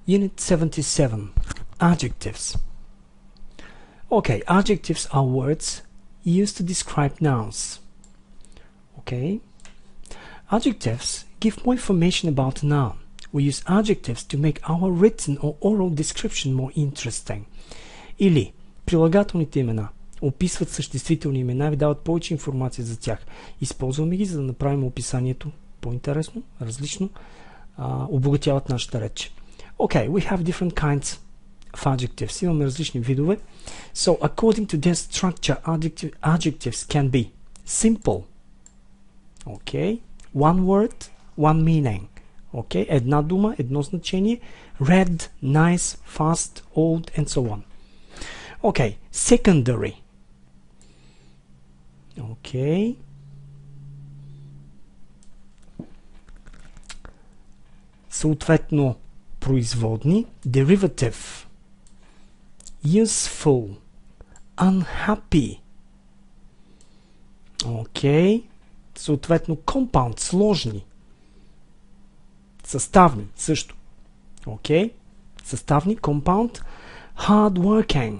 Unit 77. Adjectives. Okay, adjectives are words used to describe nouns. Okay. Adjectives give more information about a noun. We use adjectives to make our written or oral description more interesting. Или прилагателните имена описват съществителни имена и ви дават повече информация за тях. Използваме ги, за да направим описанието по-интересно, различно, обогатяват нашата реч. Okay, we have different kinds of adjectives. Имаме различни видове. So, according to their structure, adjectives can be simple. Okay. One word, one meaning. Okay. Една дума, едно значение. Red, nice, fast, old, and so on. Okay. Secondary. Okay. Съответно, производни. Derivative. Useful. Unhappy. Okay. Съответно, compound, сложни. Съставни, също. Okay. Съставни, compound. Hardworking.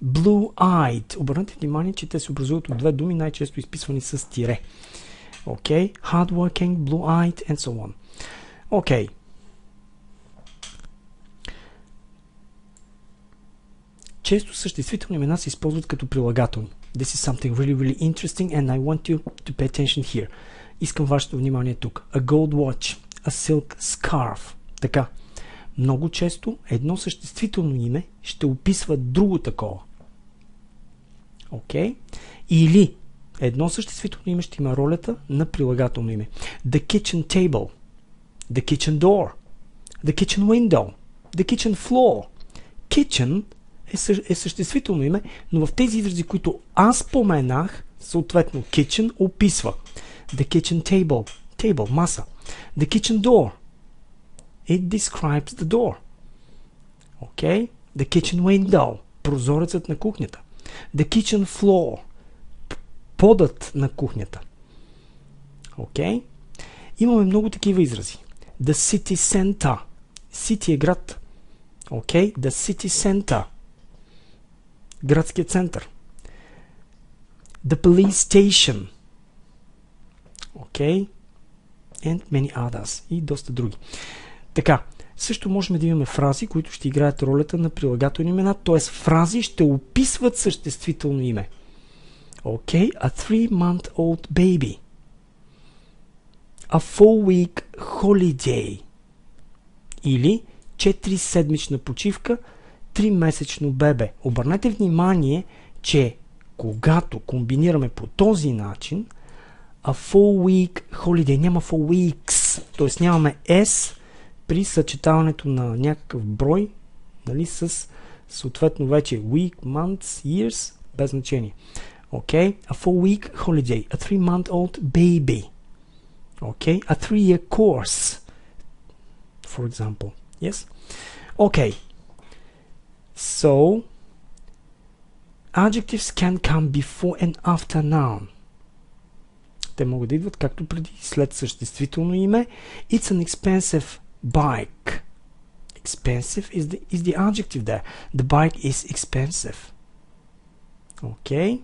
Blue-eyed. Обърнете внимание, че те се образуват от две думи, най-често изписвани с тире. Okay. Hardworking, blue-eyed, and so on. Okay. Често съществителни имена се използват като прилагателни. This is something really, really interesting and I want you to pay attention here. Искам вашето внимание тук. A gold watch, a silk scarf. Така. Много често едно съществително име ще описва друго такова. Окей? Или едно съществително име ще има ролята на прилагателно име. The kitchen table, the kitchen door, the kitchen window, the kitchen floor. Kitchen е съществително име, но в тези изрази, които аз споменах, съответно kitchen описва. The kitchen table, table, маса. The kitchen door, it describes the door. Okay? The kitchen window, прозорецът на кухнята. The kitchen floor, подът на кухнята. Okay? Имаме много такива изрази. The city center, city е град. Okay? The city center, градския център. The police station. Okay? And many others. И доста други. Така, също можем да имаме фрази, които ще играят ролята на прилагателни имена, т.е. фрази ще описват съществително име. Okay? A 3-month-old baby. A 4-week holiday. Или 4-седмична почивка, 3-месечно бебе. Обърнете внимание, че когато комбинираме по този начин, a 4-week holiday, няма 4 weeks, т.е. нямаме S при съчетаването на някакъв брой, нали, с съответно вече week, months, years, без значение. Okay? A 4-week holiday, a 3-month-old baby. Okay? A 3-year course, for example. Yes? Okay. So, adjectives can come before and after noun. Те могат да идват както преди и след съществително име. It's an expensive bike. Expensive is the adjective there. The bike is expensive. Okay.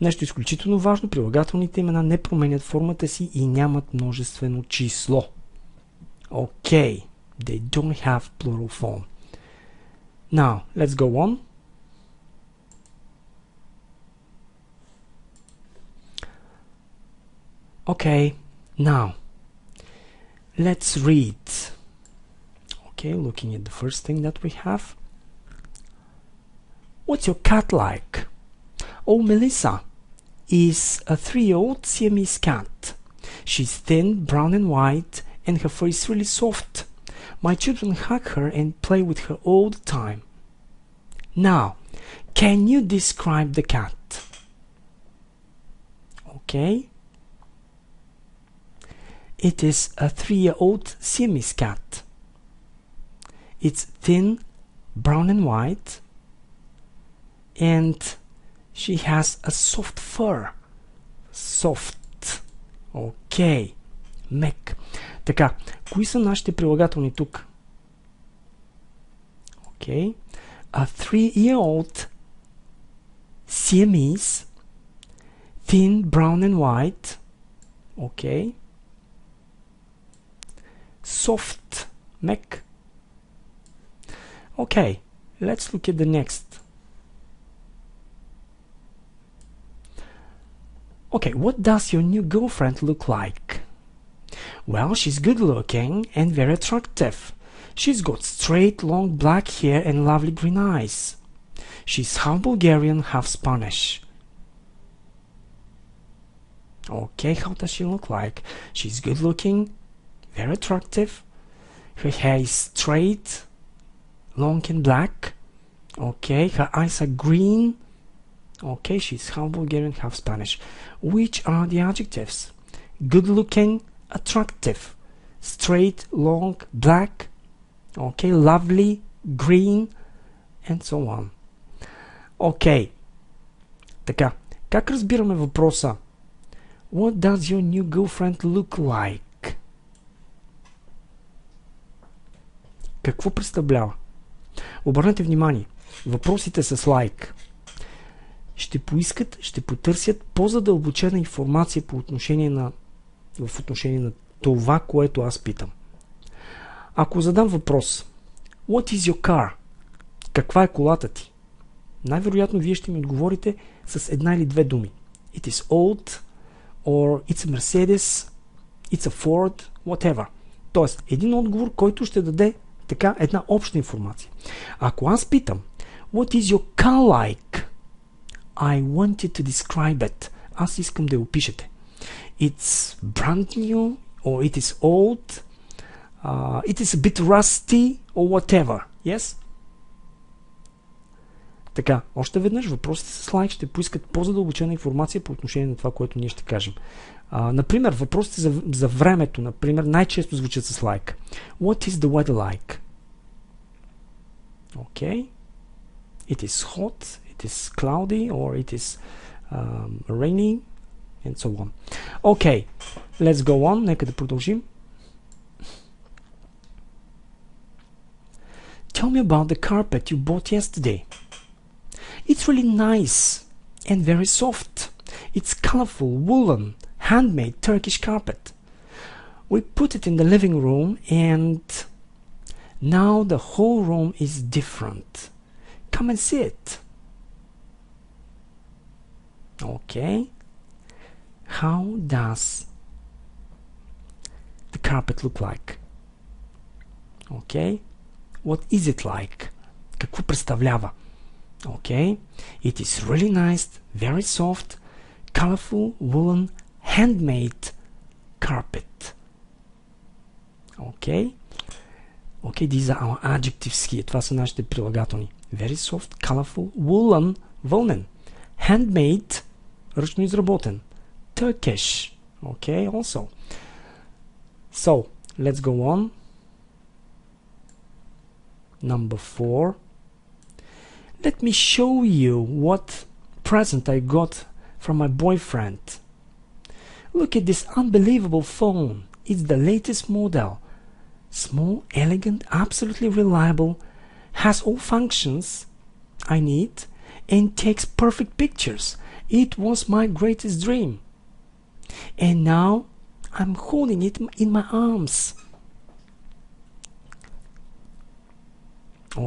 Нещо изключително важно. Прилагателните имена не променят формата си и нямат множествено число. Okay. They don't have plural form. Now, let's go on. Okay, now, let's read. Okay, looking at the first thing that we have. What's your cat like? Oh, Melissa is a 3-year-old Siamese cat. She's thin, brown and white, and her fur is really soft. My children hug her and play with her all the time. Now, can you describe the cat? Okay. It is a 3-year-old Siamese cat. It's thin, brown and white, and she has a soft fur. Soft. Okay. Мек. Така, кои са нашите прилагателни тук? Okay. A 3-year-old Siamese, thin, brown and white. Okay. Soft, мек. Okay, let's look at the next. Okay, what does your new girlfriend look like? Well, she's good looking and very attractive. She's got straight, long black hair and lovely green eyes. She's half Bulgarian, half Spanish. Okay, how does she look like? She's good looking, very attractive. Her hair is straight, long and black. Okay, her eyes are green. Okay, she's half Bulgarian, half Spanish. Which are the adjectives? Good looking, attractive, straight, long, black. Okay, lovely, green, and so on. Okay. Така, как разбираме въпроса? What does your new girlfriend look like? Какво представлява? Обърнете внимание, въпросите с like ще поискат, ще потърсят по-задълбочена информация в отношение на това, което аз питам. Ако задам въпрос What is your car? Каква е колата ти? Най-вероятно вие ще ми отговорите с една или две думи. It is old, or it's a Mercedes, it's a Ford, whatever. Тоест, един отговор, който ще даде така една обща информация. Ако аз питам What is your car like? I wanted to describe it. Аз искам да я опишете. It's brand new, or it is old, it is a bit rusty, or whatever. Yes? Така, още веднъж въпросите с лайк ще поискат по-задълбочена информация по отношение на това, което ние ще кажем. Например, въпросите за времето, например, най-често звучат с лайк. What is the weather like? Okay. It is hot, it is cloudy, or it is rainy, and so on. Okay, let's go on. Нека да продължим. Tell me about the carpet you bought yesterday. It's really nice and very soft. It's colorful, woolen, handmade Turkish carpet. We put it in the living room and now the whole room is different. Come and see it. Okay. How does the carpet look like? Okay. What is it like? Какво представлява? Okay. It is really nice, very soft, colorful, woolen, handmade carpet. Okay. Okay, these are our adjectives here. Това са нашите прилагателни. Very soft, colorful, woolen, вълнен. Handmade, ръчно изработен. Turkish. Okay, also. So, let's go on. Number 4. Let me show you what present I got from my boyfriend. Look at this unbelievable phone. It's the latest model. Small, elegant, absolutely reliable, has all functions I need, and takes perfect pictures. It was my greatest dream. And now I'm holding it in my arms.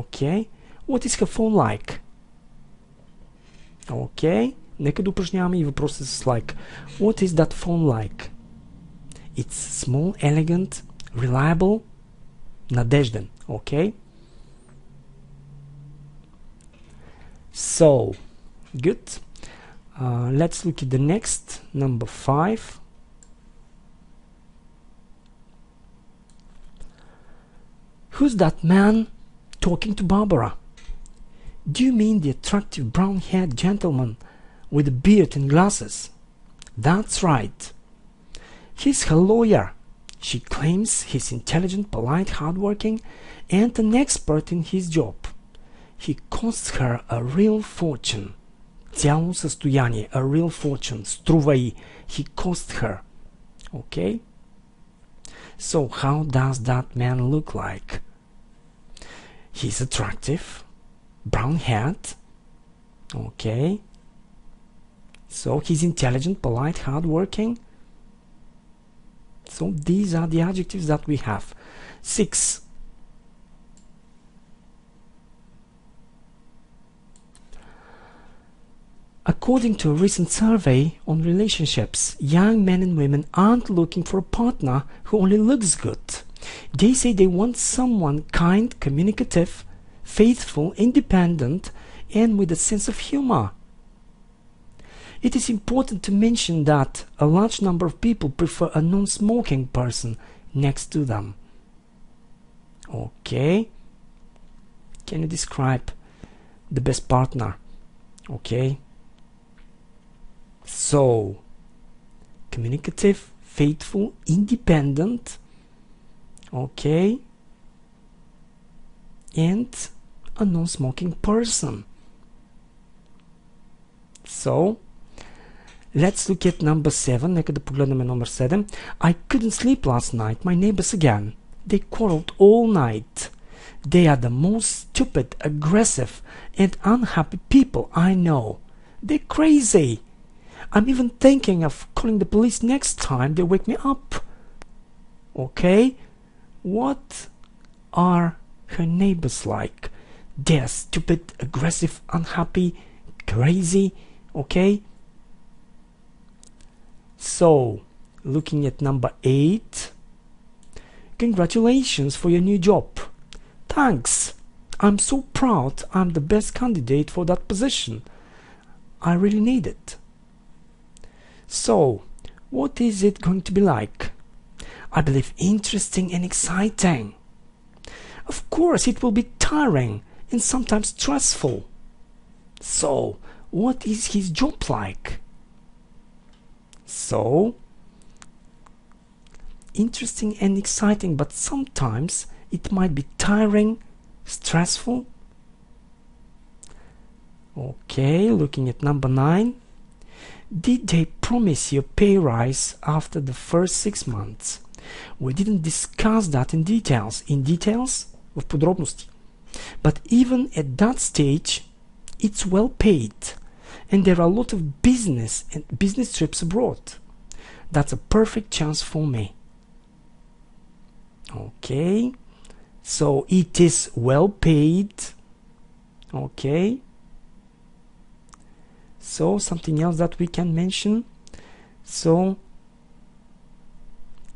Okay. What is her phone like? Okay. Нека да упражняваме и въпросите с like. What is that phone like? It's small, elegant, reliable, надежден. Okay. So, good. Let's look at the next, number 5. Who's that man talking to Barbara? Do you mean the attractive brown-haired gentleman with a beard and glasses? That's right. He's her lawyer. She claims he's intelligent, polite, hardworking, and an expert in his job. He costs her a real fortune. Цяло състояние, a real fortune, струва и. He cost her. Okay? So how does that man look like? He's attractive, brown haired. Okay. So he's intelligent, polite, hardworking. So these are the adjectives that we have. 6. According to a recent survey on relationships, young men and women aren't looking for a partner who only looks good. They say they want someone kind, communicative, faithful, independent, and with a sense of humor. It is important to mention that a large number of people prefer a non-smoking person next to them. Okay. Can you describe the best partner? Okay. So, communicative, faithful, independent, okay, and a non-smoking person. So, let's look at number 7. Нека да погледнем номер 7. I couldn't sleep last night. My neighbors again. They quarreled all night. They are the most stupid, aggressive, and unhappy people I know. They're crazy. I'm even thinking of calling the police next time they wake me up. Okay? What are her neighbors like? They're stupid, aggressive, unhappy, crazy. Okay? So, looking at number 8. Congratulations for your new job. Thanks. I'm so proud I'm the best candidate for that position. I really need it. So, what is it going to be like? I believe interesting and exciting. Of course, it will be tiring and sometimes stressful. So, what is his job like? So, interesting and exciting, but sometimes it might be tiring, stressful. Okay, looking at number 9. Did they promise you a pay rise after the first 6 months? We didn't discuss that in details. In details? В подробности. But even at that stage, it's well paid. And there are a lot of business trips abroad. That's a perfect chance for me. Okay. So it is well paid. Okay. So something else that we can mention. So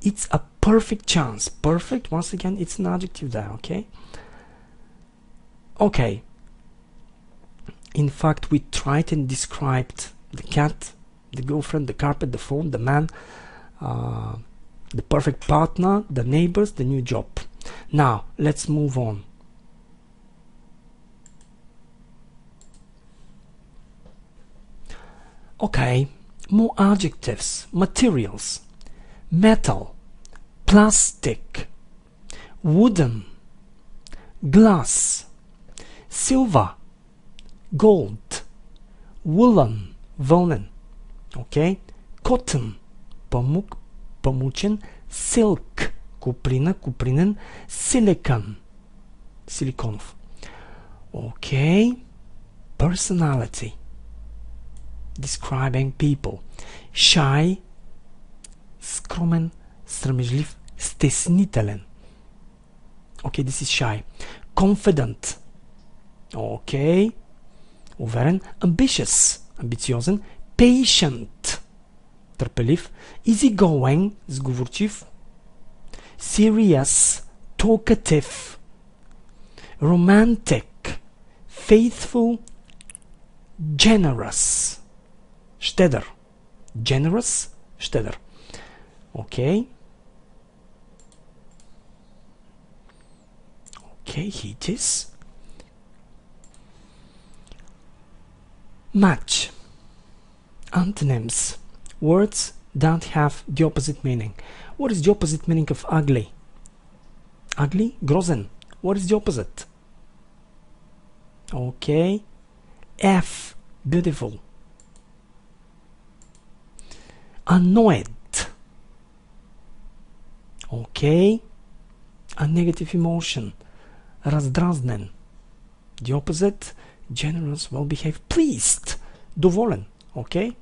it's a perfect chance. Perfect, once again, it's an adjective there, okay? Okay. In fact, we tried and described the cat, the girlfriend, the carpet, the phone, the man, the perfect partner, the neighbors, the new job. Now, let's move on. Okay, more adjectives. Materials: metal, plastic, wooden, glass, silver, gold, woolen, вълнен. Okay, cotton, памук, памучен, silk, куприна, купринен, silicon, силиконов. Okay, personality, describing people: shy, скромен, срамежлив, стеснителен. Okay, this is shy. Confident. Okay, уверен. Ambitious, амбициозен. Patient, търпелив. Easygoing, сговорчив. Serious, talkative. Romantic, faithful. Generous, щедър. Generous, щедър. Okay. Okay, here it is. Match. Antonyms. Words that have the opposite meaning. What is the opposite meaning of ugly? Ugly? Грозен. What is the opposite? Okay. F. Beautiful. Annoyed. Okay. A negative emotion. Раздразнен. The opposite, generous, well-behaved, pleased. Доволен. Okay.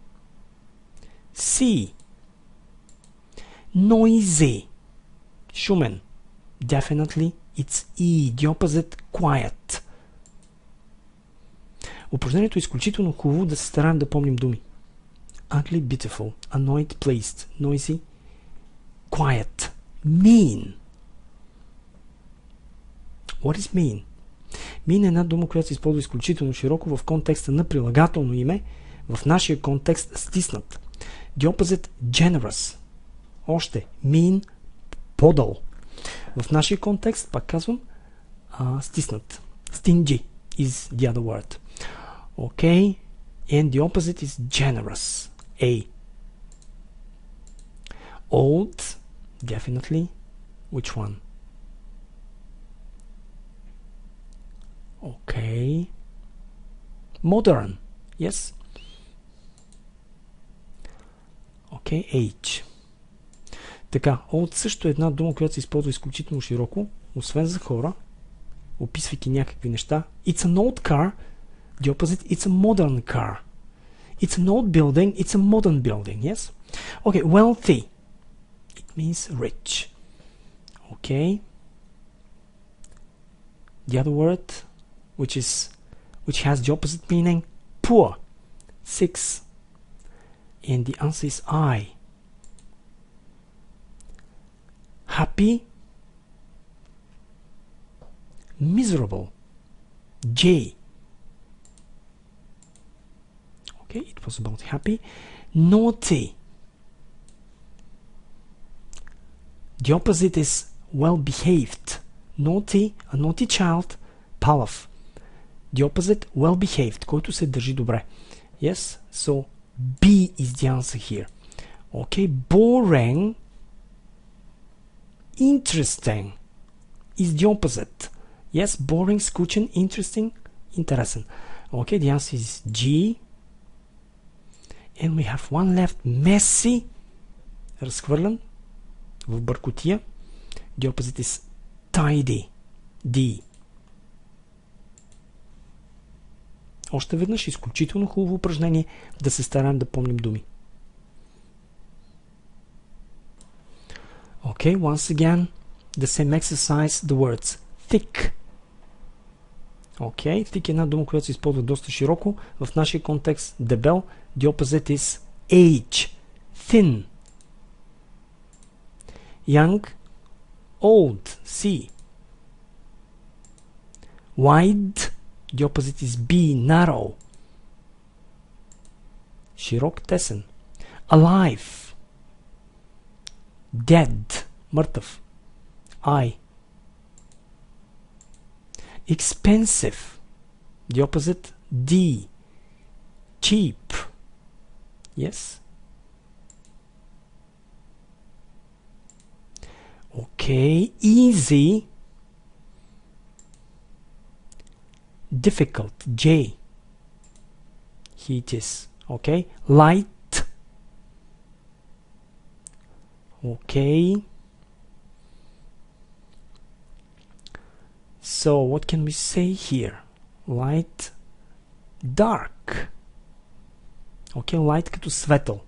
C. Noisy. Шумен. Definitely, it's E. The opposite, quiet. Упражнението е изключително хубаво да се стараем да помним думи. Ugly, beautiful, annoyed, pleased, noisy, quiet, mean. What is mean? Mean е една дума, която се използва изключително широко в контекста на прилагателно име, в нашия контекст стиснат. The opposite, generous. Още, mean, подъл. В нашия контекст, пак казвам, стиснат. Stingy is the other word. Okay, and the opposite is generous. A. Old, definitely. Which one? Okay. Modern, yes. Okay, age. Така, old също е една дума, която се използва изключително широко, освен за хора, описвайки някакви неща. It's an old car. The opposite, it's a modern car. It's an old building, it's a modern building, yes? Okay, wealthy. It means rich. Okay. The other word, which has the opposite meaning, poor. 6. And the answer is I. Happy. Miserable. J. Okay, it was about happy. Naughty. The opposite is well-behaved. Naughty, a naughty child, палав. The opposite, well-behaved, който се държи добре. Yes, so B is the answer here. Okay, boring, interesting is the opposite. Yes, boring, скучен, interesting, интересен. Okay, the answer is G. And we have one left, messy, разхвърлен, в бъркотия. The opposite is tidy, D. Още веднъж изключително хубаво упражнение да се стараем да помним думи. Okay, once again, the same exercise, the words thick. Okay, thick е една дума, която се използва доста широко. В нашия контекст дебел. The opposite is age, thin. Young, old, C. Wide, the opposite is B, narrow. Широк, тесен. Alive, dead, мъртъв. I. Expensive, the opposite, D. Cheap. Yes. Okay, easy. Difficult, J. Here it is. Okay, light. Okay. So what can we say here? Light, dark. Okay, light като светъл.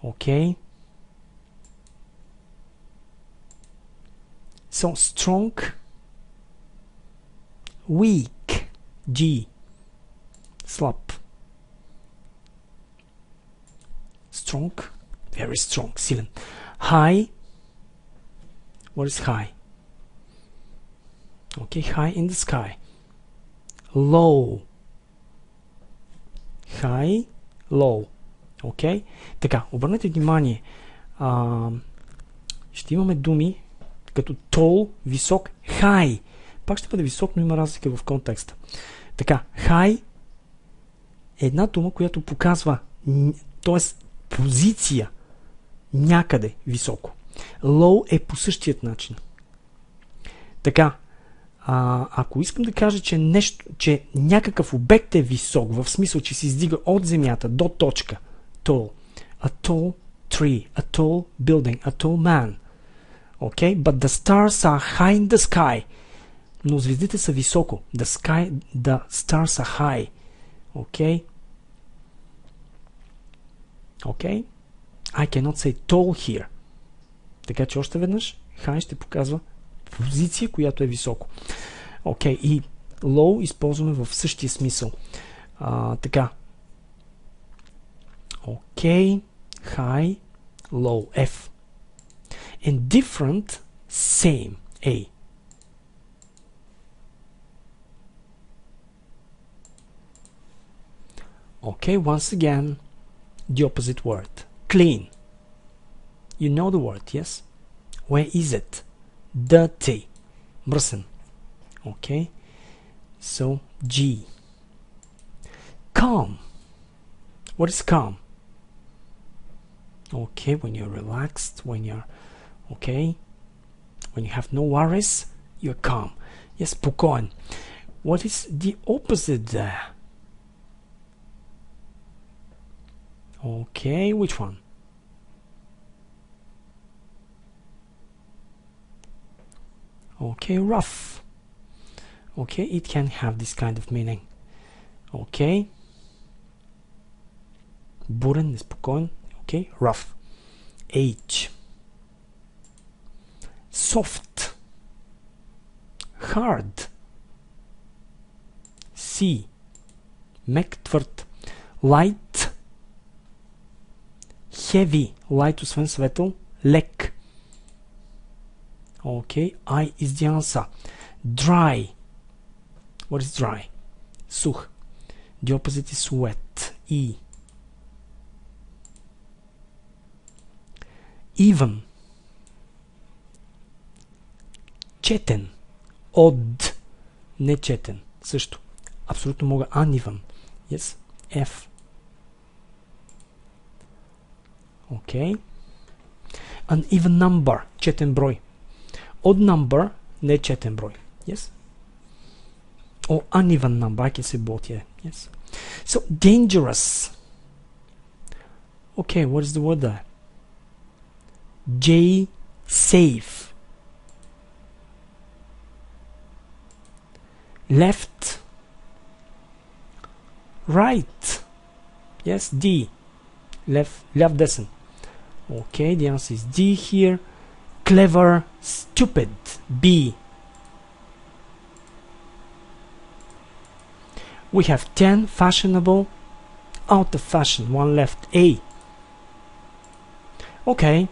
Okay. So strong, weak, G. Slap. Strong, very strong, силен. High. What is high? Okay, high in the sky. Low. High, low. Okay? Така, обърнете внимание. Ще имаме думи като tall, висок, high. Пак ще бъде висок, но има разлика в контекста. Така, high е една дума, която показва, т.е. позиция някъде високо. Low е по същият начин. Така, ако искам да кажа, че някакъв обект е висок, в смисъл, че се издига от земята до точка, tall. A tall tree, a tall building, a tall man. Okay, but the stars are high in the sky. Но звездите са високо. The stars are high. Okay. Okay. I cannot say tall here. Така че още веднъж high ще показва позиция, която е високо. Okay. И low използваме в същия смисъл. Така. Okay. High. Low. F. And different. Same. A. Okay, once again, the opposite word. Clean. You know the word, yes? Where is it? Dirty. Mrsen. Okay. So, G. Calm. What is calm? Okay, when you're relaxed, when you're okay, when you have no worries, you're calm. Yes, спокоен. What is the opposite there? Okay, which one? Okay, rough. Okay, it can have this kind of meaning. Okay. Бурен, неспокоен. Okay, rough. H. Soft. Hard. C. Мек, твърд. Light. Heavy. Light, освен светъл. Лек. Okay, I is the answer. Dry. What is dry? Сух. The opposite is wet. E. Even. Четен. Odd. Нечетен. Също. Абсолютно мога. Uneven. Yes. F. Okay. An even number. Четен брой. Odd number. Нечетен брой. Yes. Or uneven number. I can say both here. Yes. So, dangerous. Okay, what is the word there? J. Safe. Left. Right. Yes, D. Left, десен. Okay, the answer is D here. Clever. Stupid. B. We have 10. Fashionable. Out of fashion. One left. A. Okay.